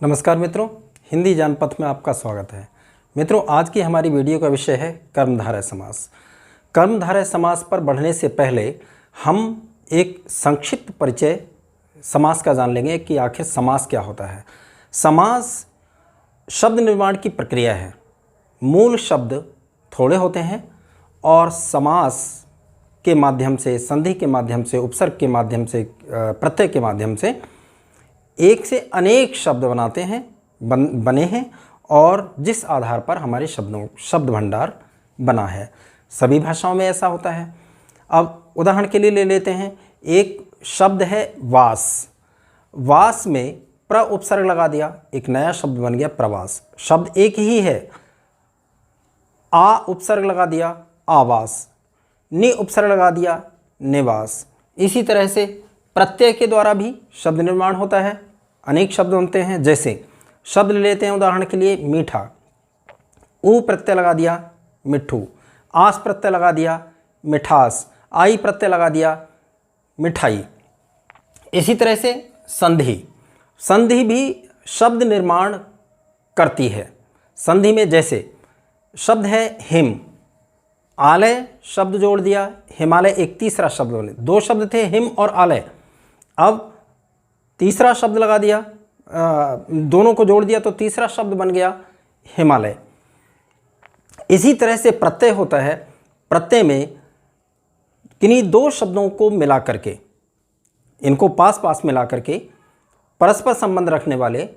नमस्कार मित्रों, हिंदी जानपथ में आपका स्वागत है। मित्रों, आज की हमारी वीडियो का विषय है कर्मधारय समास। कर्मधारय समास पर बढ़ने से पहले हम एक संक्षिप्त परिचय समास का जान लेंगे कि आखिर समास क्या होता है। समास शब्द निर्माण की प्रक्रिया है। मूल शब्द थोड़े होते हैं और समास के माध्यम से, संधि के माध्यम से, उपसर्ग के माध्यम से, प्रत्यय के माध्यम से एक से अनेक शब्द बने हैं और जिस आधार पर हमारे शब्द भंडार बना है। सभी भाषाओं में ऐसा होता है। अब उदाहरण के लिए ले लेते हैं, एक शब्द है वास। वास में प्र उपसर्ग लगा दिया, एक नया शब्द बन गया प्रवास। शब्द एक ही है, आ उपसर्ग लगा दिया आवास, नि उपसर्ग लगा दिया निवास। इसी तरह से प्रत्यय के द्वारा भी शब्द निर्माण होता है, अनेक शब्द बनते हैं। जैसे शब्द ले लेते हैं उदाहरण के लिए मीठा, ऊ प्रत्यय लगा दिया मिट्ठू, आस प्रत्यय लगा दिया मिठास, आई प्रत्यय लगा दिया मिठाई। इसी तरह से संधि भी शब्द निर्माण करती है। संधि में जैसे शब्द है हिम, आलय शब्द जोड़ दिया, हिमालय एक तीसरा शब्द बोले। दो शब्द थे हिम और आलय, अब तीसरा शब्द लगा दिया, दोनों को जोड़ दिया तो तीसरा शब्द बन गया हिमालय। इसी तरह से प्रत्यय होता है। प्रत्यय में किन्हीं दो शब्दों को मिला करके, इनको पास पास मिला करके परस्पर संबंध रखने वाले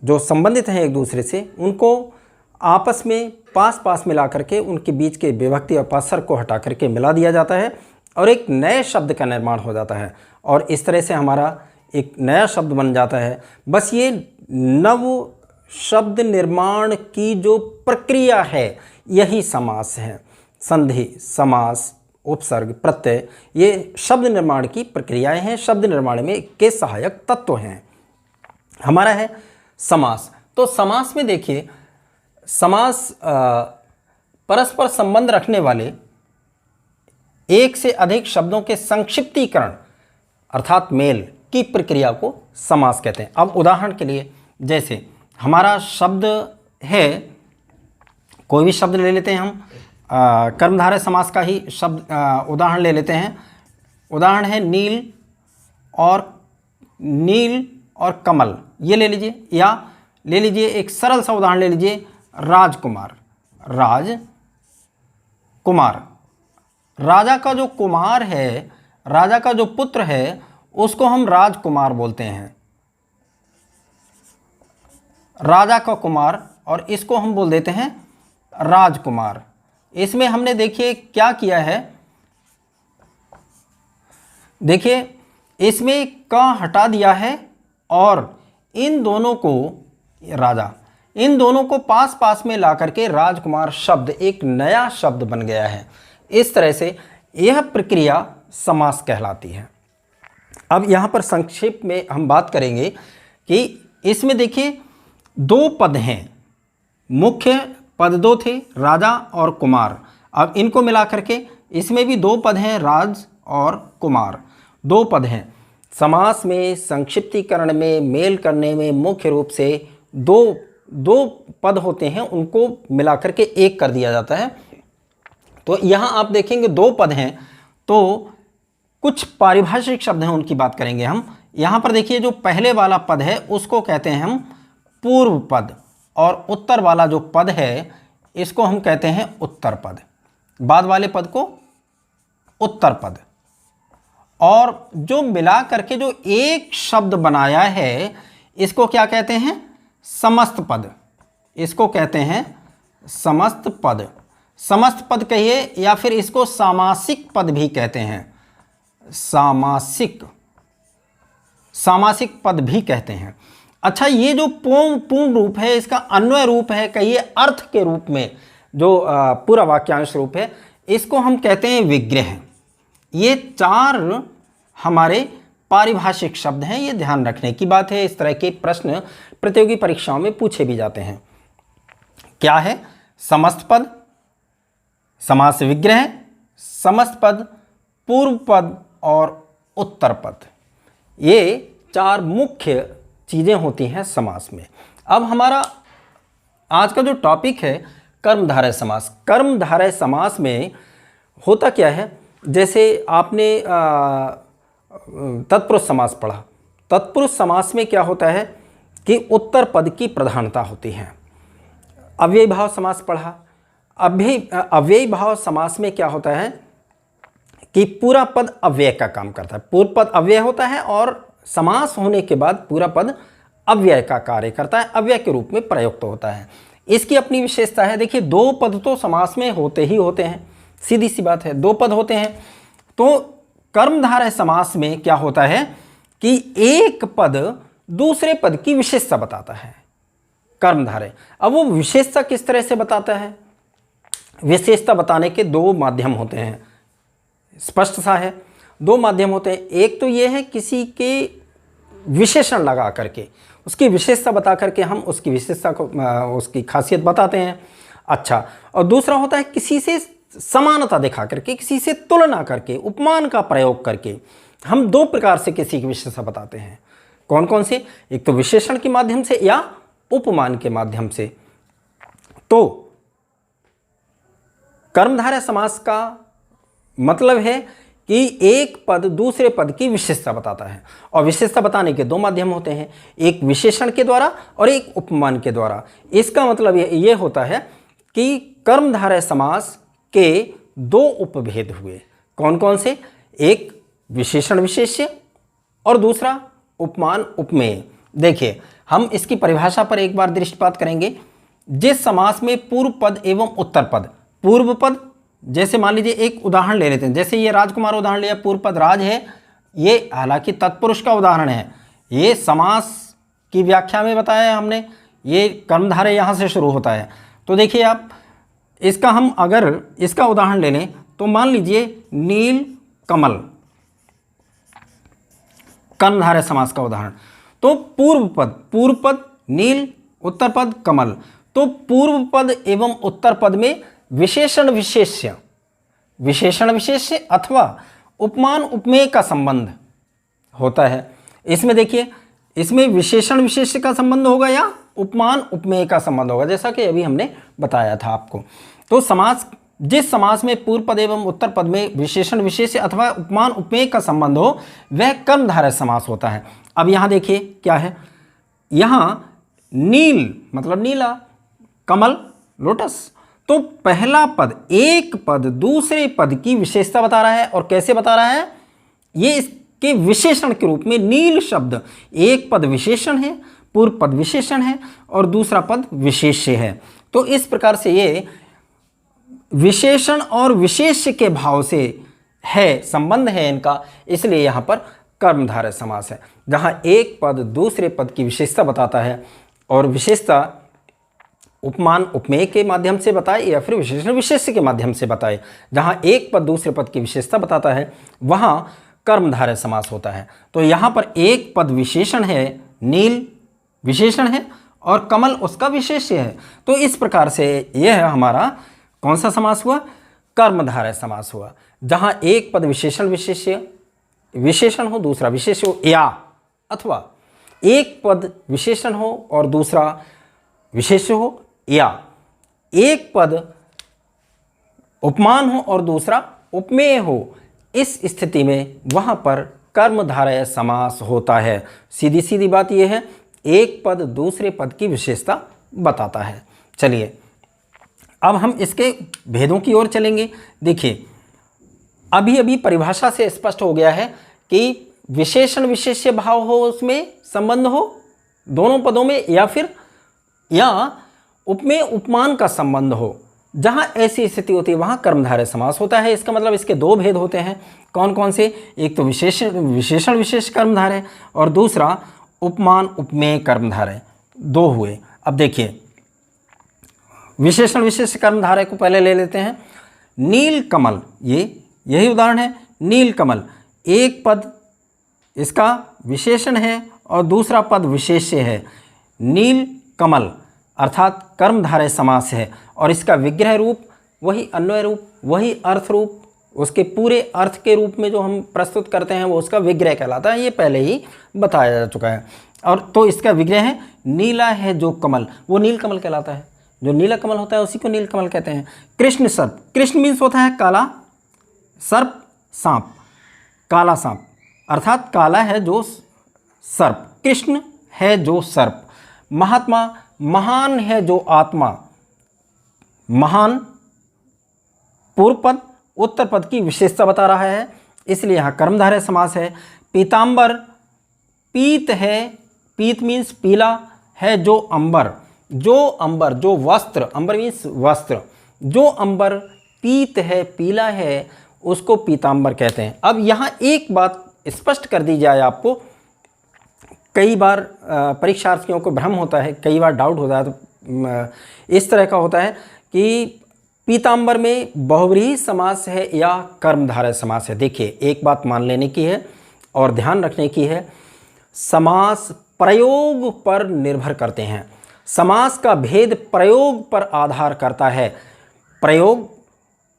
जो संबंधित हैं एक दूसरे से, उनको आपस में पास पास मिला करके उनके बीच के विभक्ति और उपसर्ग को हटा करके मिला दिया जाता है और एक नए शब्द का निर्माण हो जाता है और इस तरह से हमारा एक नया शब्द बन जाता है। बस ये नव शब्द निर्माण की जो प्रक्रिया है यही समास है। संधि, समास, उपसर्ग, प्रत्यय, ये शब्द निर्माण की प्रक्रियाएं हैं, शब्द निर्माण में के सहायक तत्व हैं। हमारा है समास। तो समास में देखिए, समास परस्पर संबंध रखने वाले एक से अधिक शब्दों के संक्षिप्तीकरण अर्थात मेल की प्रक्रिया को समास कहते हैं। अब उदाहरण के लिए जैसे हमारा शब्द है, कोई भी शब्द ले लेते हैं हम, कर्मधारय समास का ही शब्द उदाहरण ले लेते हैं। उदाहरण है नील और कमल, ये ले लीजिए। या ले लीजिए एक सरल सा उदाहरण ले लीजिए, राजकुमार। राजा का जो कुमार है, राजा का जो पुत्र है, उसको हम राजकुमार बोलते हैं, राजा का कुमार, और इसको हम बोल देते हैं राजकुमार। इसमें हमने देखिए क्या किया है, देखिए इसमें क हटा दिया है और इन दोनों को पास पास में ला करके राजकुमार शब्द एक नया शब्द बन गया है। इस तरह से यह प्रक्रिया समास कहलाती है। अब यहाँ पर संक्षेप में हम बात करेंगे कि इसमें देखिए दो पद हैं, मुख्य पद दो थे, राजा और कुमार। अब इनको मिला करके इसमें भी दो पद हैं, राज और कुमार, दो पद हैं। समास में संक्षिप्तीकरण में, मेल करने में मुख्य रूप से दो पद होते हैं, उनको मिला करके एक कर दिया जाता है। तो यहाँ आप देखेंगे दो पद हैं, तो कुछ पारिभाषिक शब्द हैं, उनकी बात करेंगे हम। यहाँ पर देखिए जो पहले वाला पद है उसको कहते हैं हम पूर्व पद, और उत्तर वाला जो पद है इसको हम कहते हैं उत्तर पद। बाद वाले पद को उत्तर पद। और जो मिला करके जो एक शब्द बनाया है इसको क्या कहते हैं, समस्त पद। इसको कहते हैं समस्त पद। समस्त पद कहिए या फिर इसको सामासिक पद भी कहते हैं, सामासिक पद भी कहते हैं। अच्छा, ये जो पूर्ण रूप है, इसका अन्वय रूप है, कहिए अर्थ के रूप में, जो पूरा वाक्यांश रूप है, इसको हम कहते हैं विग्रह। ये चार हमारे पारिभाषिक शब्द हैं, ये ध्यान रखने की बात है। इस तरह के प्रश्न प्रतियोगी परीक्षाओं में पूछे भी जाते हैं। क्या है, समस्त पद, समास विग्रह, समस्त पद, पूर्व पद और उत्तर पद। ये 4 मुख्य चीज़ें होती हैं समास में। अब हमारा आज का जो टॉपिक है कर्मधारय समास। कर्मधारय समास में होता क्या है, जैसे आपने तत्पुरुष समास पढ़ा। तत्पुरुष समास में क्या होता है कि उत्तर पद की प्रधानता होती है। अव्ययी भाव समास पढ़ा। अव्ययी भाव समास में क्या होता है कि पूरा पद अव्यय का काम करता है। पूर्व पद अव्यय होता है और समास होने के बाद पूरा पद अव्यय का कार्य करता है, अव्यय के रूप में प्रयुक्त होता है। इसकी अपनी विशेषता है। देखिए, 2 पद तो समास में होते ही होते हैं, सीधी सी बात है, 2 पद होते हैं। तो कर्मधारय समास में क्या होता है कि एक पद दूसरे पद की विशेषता बताता है, कर्मधारय। अब वो विशेषता किस तरह से बताता है? विशेषता बताने के 2 माध्यम होते हैं, स्पष्ट सा है। 2 माध्यम होते हैं। एक तो ये है किसी के विशेषण लगा करके, उसकी विशेषता बता करके हम उसकी विशेषता को, उसकी खासियत बताते हैं। अच्छा, और दूसरा होता है किसी से समानता दिखा करके, किसी से तुलना करके, उपमान का प्रयोग करके हम 2 प्रकार से किसी की विशेषता बताते हैं। कौन कौन से? एक तो विशेषण के माध्यम से या उपमान के माध्यम से। तो कर्मधारय समास का मतलब है कि एक पद दूसरे पद की विशेषता बताता है, और विशेषता बताने के 2 माध्यम होते हैं, एक विशेषण के द्वारा और एक उपमान के द्वारा। इसका मतलब ये होता है कि कर्मधारय समास के 2 उपभेद हुए। कौन कौन से? एक विशेषण विशेष्य और दूसरा उपमान उपमेय। देखिए, हम इसकी परिभाषा पर एक बार दृष्टिपात करेंगे। जिस समास में पूर्व पद एवं उत्तर पद, पूर्व पद, जैसे मान लीजिए एक उदाहरण ले लेते हैं, जैसे ये राजकुमार उदाहरण लिया, पूर्व पद राज है, ये हालांकि तत्पुरुष का उदाहरण है, ये समास की व्याख्या में बताया है हमने, ये कर्मधारय यहाँ से शुरू होता है। तो देखिए आप, इसका हम अगर इसका उदाहरण ले लें तो मान लीजिए नील कमल, कर्मधारय समास का उदाहरण। तो पूर्व पद नील, उत्तर पद कमल। तो पूर्व पद एवं उत्तर पद में विशेषण विशेष्य अथवा उपमान उपमेय का संबंध होता है। इसमें देखिए, इसमें विशेषण विशेष्य का संबंध होगा या उपमान उपमेय का संबंध होगा, जैसा कि अभी हमने बताया था आपको। तो समास, जिस समास में पूर्व पद एवं उत्तर पद में विशेषण विशेष्य अथवा उपमान उपमेय का संबंध हो, वह कर्मधारय समास होता है। अब यहाँ देखिए क्या है, यहाँ नील मतलब नीला, कमल लोटस। तो पहला पद, एक पद दूसरे पद की विशेषता बता रहा है, और कैसे बता रहा है? ये इसके विशेषण के रूप में नील शब्द, एक पद विशेषण है, पूर्व पद विशेषण है और दूसरा पद विशेष्य है। तो इस प्रकार से ये विशेषण और विशेष्य के भाव से है, संबंध है इनका, इसलिए यहाँ पर कर्मधारय समास है, जहाँ एक पद दूसरे पद की विशेषता बताता है, और विशेषता उपमान उपमेय के माध्यम से बताए या फिर विशेषण विशेष्य के माध्यम से बताए। जहाँ एक पद दूसरे पद की विशेषता बताता है, वहाँ कर्मधारय समास होता है। तो यहाँ पर एक पद विशेषण है, नील विशेषण है और कमल उसका विशेष्य है। तो इस प्रकार से यह हमारा कौन सा समास हुआ? कर्मधारय समास हुआ, जहाँ एक पद विशेषण विशेषण हो, दूसरा विशेष्य हो, या अथवा एक पद विशेषण हो और दूसरा विशेष्य हो, या एक पद उपमान हो और दूसरा उपमेय हो। इस स्थिति में वहाँ पर कर्मधारय समास होता है। सीधी सीधी बात यह है, एक पद दूसरे पद की विशेषता बताता है। चलिए अब हम इसके भेदों की ओर चलेंगे। देखिए, अभी अभी परिभाषा से स्पष्ट हो गया है कि विशेषण विशेष्य भाव हो, उसमें संबंध हो दोनों पदों में, या उपमेय उपमान का संबंध हो। जहाँ ऐसी स्थिति होती है वहाँ कर्मधारय समास होता है। इसका मतलब इसके 2 भेद होते हैं। कौन कौन से? एक तो विशेषण विशेष कर्मधारय और दूसरा उपमान उपमेय कर्मधारय, 2 हुए। अब देखिए, विशेषण विशेष कर्मधारय को पहले ले लेते हैं। नील कमल, यही उदाहरण है। नील कमल, एक पद इसका विशेषण है और दूसरा पद विशेष्य है। नील कमल अर्थात कर्मधारय समास है, और इसका विग्रह रूप वही, अन्वय रूप वही, अर्थ रूप उसके पूरे अर्थ के रूप में जो हम प्रस्तुत करते हैं वो उसका विग्रह कहलाता है, ये पहले ही बताया जा चुका है। और तो इसका विग्रह है नीला है जो कमल, वो नील कमल कहलाता है। जो नीला कमल होता है उसी को नील कमल कहते हैं। कृष्ण सर्प, कृष्ण मीन्स होता है काला, सर्प सांप, काला सांप, अर्थात काला है जो सर्प, कृष्ण है जो सर्प। महात्मा, महान है जो आत्मा, महान पूर्व पद उत्तर पद की विशेषता बता रहा है, इसलिए यहाँ कर्मधारय समास है। पीतांबर, पीत है, पीत मीन्स पीला, है जो अंबर, जो अंबर, जो वस्त्र, अंबर मीन्स वस्त्र, जो अंबर पीत है, पीला है, उसको पीतांबर कहते हैं। अब यहाँ एक बात स्पष्ट कर दी जाए आपको, कई बार परीक्षार्थियों को भ्रम होता है, कई बार डाउट होता है, तो इस तरह का होता है कि पीतांबर में बहुव्रीहि समास है या कर्मधारय समास है। देखिए एक बात मान लेने की है और ध्यान रखने की है, समास प्रयोग पर निर्भर करते हैं। समास का भेद प्रयोग पर आधार करता है। प्रयोग,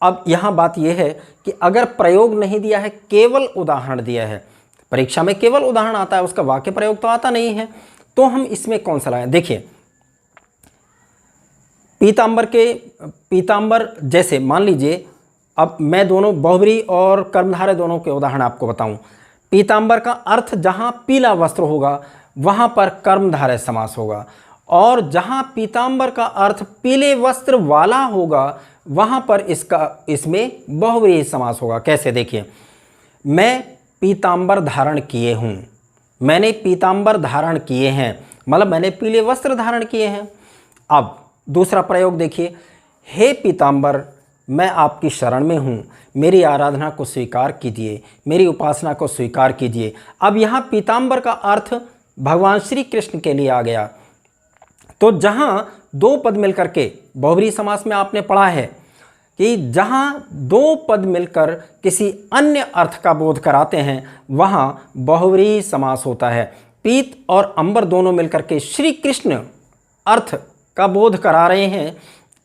अब यहाँ बात यह है कि अगर प्रयोग नहीं दिया है, केवल उदाहरण दिया है, परीक्षा में केवल उदाहरण आता है, उसका वाक्य प्रयोग तो आता नहीं है, तो हम इसमें कौन सा लाएं? देखिए पीतांबर जैसे मान लीजिए, अब मैं दोनों बहुव्रीहि और कर्मधारय दोनों के उदाहरण आपको बताऊं। पीतांबर का अर्थ जहां पीला वस्त्र होगा वहां पर कर्मधारय समास होगा, और जहां पीतांबर का अर्थ पीले वस्त्र वाला होगा वहां पर इसमें बहुव्रीहि समास होगा। कैसे? देखिए, मैं पीतांबर धारण किए हूँ, मैंने पीतांबर धारण किए हैं, मतलब मैंने पीले वस्त्र धारण किए हैं। अब दूसरा प्रयोग देखिए, हे पीतांबर मैं आपकी शरण में हूँ, मेरी आराधना को स्वीकार कीजिए, मेरी उपासना को स्वीकार कीजिए। अब यहाँ पीतांबर का अर्थ भगवान श्री कृष्ण के लिए आ गया। तो जहाँ दो पद मिलकर के, बहुव्रीहि समास में आपने पढ़ा है कि जहाँ दो पद मिलकर किसी अन्य अर्थ का बोध कराते हैं वहाँ बहुव्रीहि समास होता है। पीत और अंबर दोनों मिलकर के श्री कृष्ण अर्थ का बोध करा रहे हैं,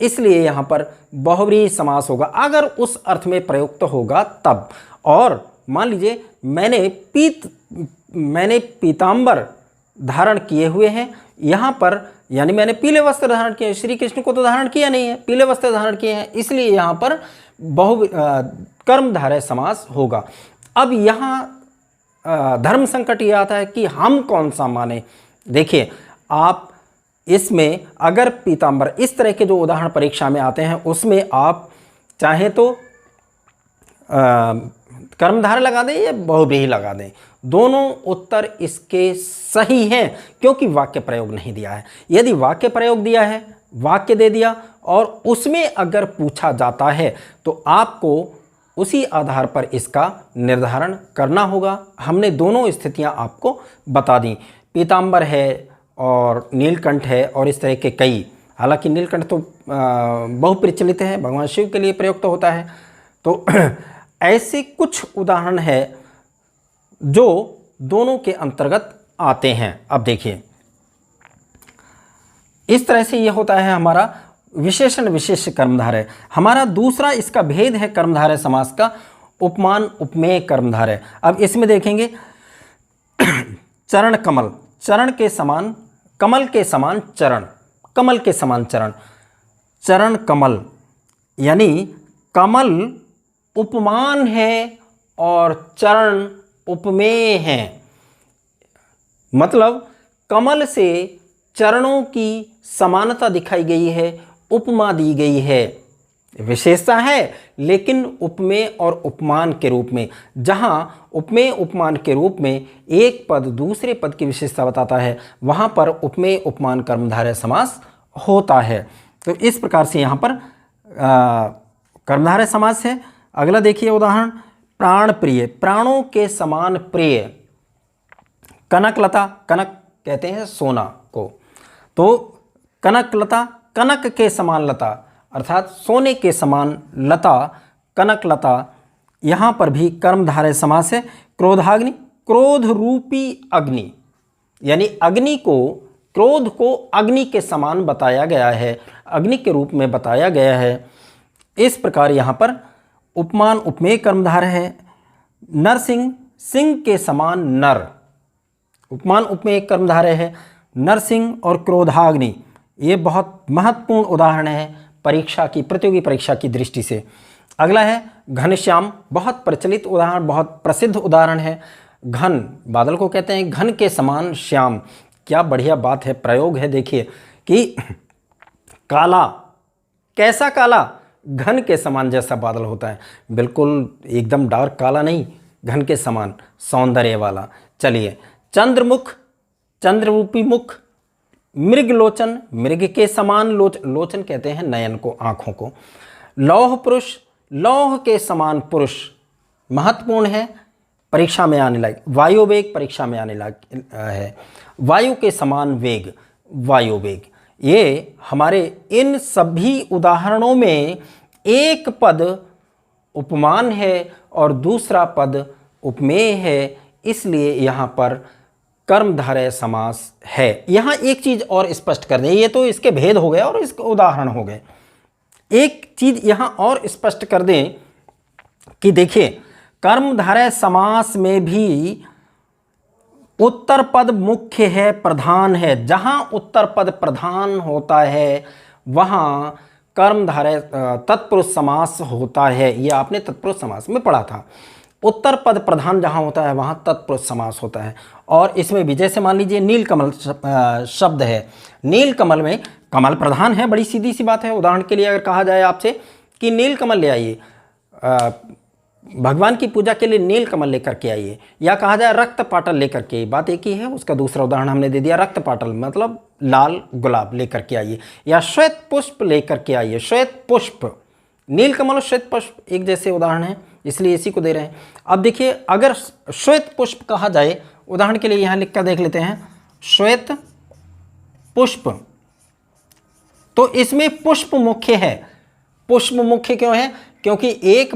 इसलिए यहाँ पर बहुव्रीहि समास होगा अगर उस अर्थ में प्रयुक्त होगा तब। और मान लीजिए मैंने पीतांबर धारण किए हुए हैं, यहाँ पर यानी मैंने पीले वस्त्र धारण किए, श्री कृष्ण को तो धारण किया नहीं है, पीले वस्त्र धारण किए हैं, इसलिए यहाँ पर कर्मधारय समास होगा। अब यहाँ धर्म संकट ये आता है कि हम कौन सा माने। देखिए आप इसमें अगर पीतांबर, इस तरह के जो उदाहरण परीक्षा में आते हैं उसमें आप चाहें तो कर्मधारय लगा दें या बहुव्रीहि लगा दें, दोनों उत्तर इसके सही हैं क्योंकि वाक्य प्रयोग नहीं दिया है। यदि वाक्य प्रयोग दिया है, वाक्य दे दिया और उसमें अगर पूछा जाता है तो आपको उसी आधार पर इसका निर्धारण करना होगा। हमने दोनों स्थितियां आपको बता दी, पीतांबर है और नीलकंठ है और इस तरह के कई, हालांकि नीलकंठ तो बहुप्रचलित है, भगवान शिव के लिए प्रयुक्त होता है। तो ऐसे कुछ उदाहरण है जो दोनों के अंतर्गत आते हैं। अब देखिए इस तरह से ये होता है हमारा विशेषण विशेष्य कर्मधारय। हमारा दूसरा इसका भेद है कर्मधारय समास का, उपमान उपमेय कर्मधारय। अब इसमें देखेंगे चरण कमल, चरण के समान, कमल के समान चरण, कमल के समान चरण, चरण कमल, यानी कमल उपमान है और चरण उपमेय हैं। मतलब कमल से चरणों की समानता दिखाई गई है, उपमा दी गई है, विशेषता है लेकिन उपमेय और उपमान के रूप में। जहां उपमेय उपमान के रूप में एक पद दूसरे पद की विशेषता बताता है वहां पर उपमेय उपमान कर्मधारय समास होता है। तो इस प्रकार से यहाँ पर कर्मधारय समास है। अगला देखिए उदाहरण, प्राण प्रिय, प्राणों के समान प्रिय। कनकलता, कनक कहते हैं सोना को, तो कनकलता, कनक के समान लता अर्थात सोने के समान लता, कनकलता। यहाँ पर भी कर्मधारय समास है। क्रोधाग्नि, क्रोध रूपी अग्नि, यानी अग्नि को, क्रोध को अग्नि के समान बताया गया है, अग्नि के रूप में बताया गया है। इस प्रकार यहाँ पर उपमान उपमेय कर्मधारय है। नरसिंह, सिंह के समान नर, उपमान उपमेय कर्मधारय है। नरसिंह और क्रोधाग्नि, ये बहुत महत्वपूर्ण उदाहरण है परीक्षा की, प्रतियोगी परीक्षा की दृष्टि से। अगला है घनश्याम, बहुत प्रचलित उदाहरण, बहुत प्रसिद्ध उदाहरण है। घन, बादल को कहते हैं घन के समान श्याम, क्या बढ़िया बात है, प्रयोग है। देखिए कि काला, कैसा काला, घन के समान जैसा बादल होता है, बिल्कुल एकदम डार्क काला नहीं, घन के समान, सौंदर्य वाला। चलिए, चंद्रमुख, चंद्ररूपी मुख। मृगलोचन, मृग के समान लोचन, लोचन कहते हैं नयन को, आंखों को। लौह पुरुष, लौह के समान पुरुष, महत्वपूर्ण है, परीक्षा में आने लायक। वायुवेग, परीक्षा में आने लायक है। वायु के समान वेग, वायुवेग। ये हमारे इन सभी उदाहरणों में एक पद उपमान है और दूसरा पद उपमेय है, इसलिए यहाँ पर कर्मधारय समास है। यहाँ एक चीज और स्पष्ट कर दें, ये तो इसके भेद हो गए और इसके उदाहरण हो गए। एक चीज यहाँ और स्पष्ट कर दें कि देखिए, कर्मधारय समास में भी उत्तर पद मुख्य है, प्रधान है। जहां उत्तर पद प्रधान होता है वहां कर्मधारय तत्पुरुष समास होता है। ये आपने तत्पुरुष समास में पढ़ा था। उत्तर पद प्रधान जहां होता है वहां तत्पुरुष समास होता है। और इसमें भी जैसे मान लीजिए नीलकमल शब्द है, नीलकमल में कमल प्रधान है, बड़ी सीधी सी बात है। उदाहरण के लिए अगर कहा जाए आपसे कि नीलकमल ले आइए, भगवान की पूजा के लिए नीलकमल लेकर के आइए, या कहा जाए रक्त पाटल लेकर के, बात एक ही है। उसका दूसरा उदाहरण हमने दे दिया, रक्त पाटल मतलब लाल गुलाब लेकर के आइए, या श्वेत पुष्प लेकर के आइए। श्वेत पुष्प, नीलकमल और श्वेत पुष्प एक जैसे उदाहरण हैं, इसलिए इसी को दे रहे हैं। अब देखिए, अगर श्वेत पुष्प कहा जाए, उदाहरण के लिए यहाँ लिख कर देख लेते हैं, श्वेत पुष्प, तो इसमें पुष्प मुख्य है। पुष्प मुख्य क्यों है? क्योंकि एक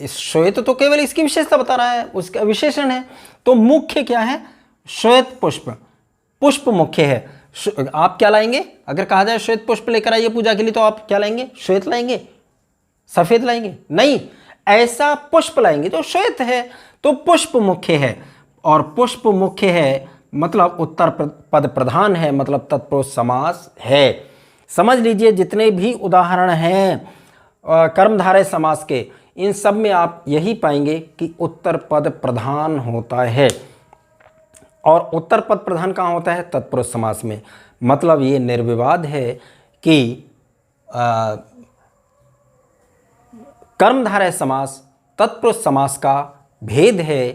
श्वेत तो केवल इसकी विशेषता बता रहा है, उसका विशेषण है, तो मुख्य क्या है? श्वेत पुष्प, पुष्प मुख्य है। आप क्या लाएंगे? अगर कहा जाए श्वेत पुष्प लेकर आइए पूजा के लिए, तो आप क्या लाएंगे? श्वेत लाएंगे, सफेद लाएंगे? नहीं, ऐसा पुष्प लाएंगे जो श्वेत है, तो पुष्प मुख्य है। और पुष्प मुख्य है मतलब उत्तर पद प्रधान है, मतलब तत्पुरुष समास है। समझ लीजिए, जितने भी उदाहरण हैं कर्मधारय समास के, इन सब में आप यही पाएंगे कि उत्तर पद प्रधान होता है। और उत्तर पद प्रधान कहाँ होता है? तत्पुरुष समास में। मतलब ये निर्विवाद है कि कर्मधारय समास तत्पुरुष समास का भेद है।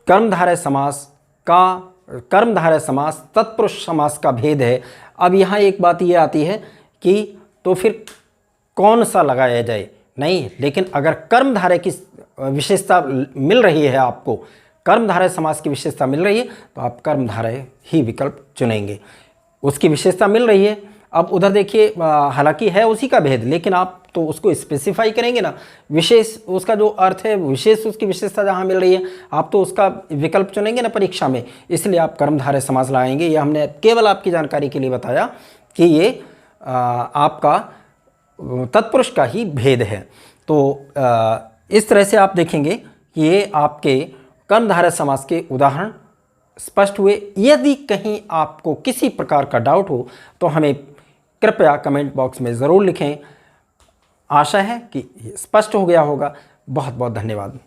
कर्मधारय समास तत्पुरुष समास का भेद है। अब यहाँ एक बात ये आती है कि तो फिर कौन सा लगाया जाए? नहीं, लेकिन अगर कर्मधारय की विशेषता मिल रही है, आपको कर्मधारय समास की विशेषता मिल रही है, तो आप कर्मधारय ही विकल्प चुनेंगे। उसकी विशेषता मिल रही है। अब उधर देखिए, हालांकि है उसी का भेद, लेकिन आप तो उसको स्पेसिफाई करेंगे ना, विशेष उसका जो अर्थ है, विशेष उसकी विशेषता जहाँ मिल रही है, आप तो उसका विकल्प चुनेंगे ना परीक्षा में, इसलिए आप कर्मधारय समास लगाएंगे। ये हमने केवल आपकी जानकारी के लिए बताया कि ये आपका तत्पुरुष का ही भेद है। तो इस तरह से आप देखेंगे कि ये आपके कर्मधारय समास के उदाहरण स्पष्ट हुए। यदि कहीं आपको किसी प्रकार का डाउट हो तो हमें कृपया कमेंट बॉक्स में ज़रूर लिखें। आशा है कि स्पष्ट हो गया होगा। बहुत बहुत धन्यवाद।